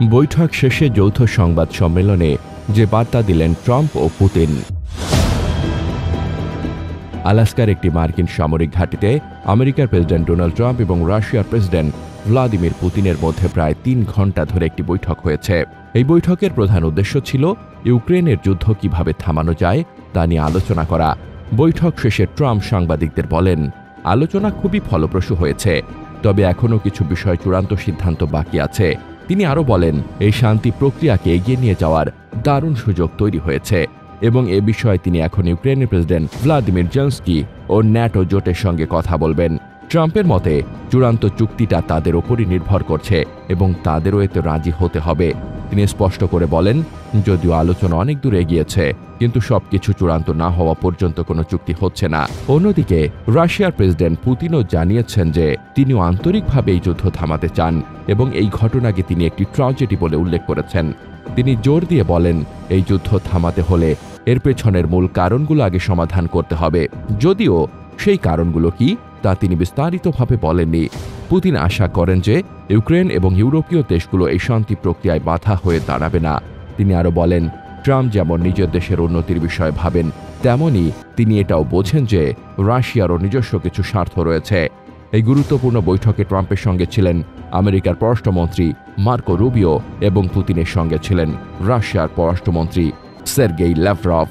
বৈঠক শেষে যৌথ সংবাদ সম্মেলনে যে বার্তা দিলেন ট্রাম্প ও পুতিন। আলাস্কার একটি মার্কিন সামরিক ঘাঁটিতে আমেরিকার প্রেসিডেন্ট ডোনাল্ড ট্রাম্প এবং রাশিয়ার প্রেসিডেন্ট ভ্লাদিমির পুতিনের মধ্যে প্রায় ৩ ঘণ্টা ধরে একটি বৈঠক হয়েছে। এই বৈঠকের প্রধান উদ্দেশ্য ছিল ইউক্রেনের যুদ্ধ কিভাবে থামানো যায় তা নিয়ে আলোচনা করা। বৈঠক শেষে ট্রাম্প সাংবাদিকদের বলেন, আলোচনা খুবই ফলপ্রসূ হয়েছে, তবে এখনও কিছু বিষয় চূড়ান্ত সিদ্ধান্ত বাকি আছে। তিনি আরও বলেন, এই শান্তি প্রক্রিয়াকে এগিয়ে নিয়ে যাওয়ার দারুণ সুযোগ তৈরি হয়েছে এবং এ বিষয়ে তিনি এখন ইউক্রেনের প্রেসিডেন্ট ভ্লাদিমির জেলেনস্কি ও ন্যাটো জোটের সঙ্গে কথা বলবেন। ট্রাম্পের মতে চূড়ান্ত চুক্তিটা তাদের ওপরই নির্ভর করছে এবং তাদেরও এতে রাজি হতে হবে। তিনি স্পষ্ট করে বলেন, যদিও আলোচনা অনেক দূর এগিয়েছে, কিন্তু সবকিছু চূড়ান্ত না হওয়া পর্যন্ত কোনো চুক্তি হচ্ছে না। অন্যদিকে রাশিয়ার প্রেসিডেন্ট পুতিনও জানিয়েছেন যে তিনিও আন্তরিকভাবে এই যুদ্ধ থামাতে চান এবং এই ঘটনাকে তিনি একটি ট্র্যাজেডি বলে উল্লেখ করেছেন। তিনি জোর দিয়ে বলেন, এই যুদ্ধ থামাতে হলে এর পেছনের মূল কারণগুলো আগে সমাধান করতে হবে, যদিও সেই কারণগুলো কি তা তিনি বিস্তারিতভাবে বলেননি। পুতিন আশা করেন যে ইউক্রেন এবং ইউরোপীয় দেশগুলো এই শান্তি প্রক্রিয়ায় বাধা হয়ে দাঁড়াবে না। তিনি আরও বলেন, ট্রাম্প যেমন নিজের দেশের উন্নতির বিষয়ে ভাবেন, তেমনি তিনি এটাও বোঝেন যে রাশিয়ারও নিজস্ব কিছু স্বার্থ রয়েছে। এই গুরুত্বপূর্ণ বৈঠকে ট্রাম্পের সঙ্গে ছিলেন আমেরিকার পররাষ্ট্রমন্ত্রী মার্কো রুবিও এবং পুতিনের সঙ্গে ছিলেন রাশিয়ার পররাষ্ট্রমন্ত্রী সের্গেই ল্যাভরভ।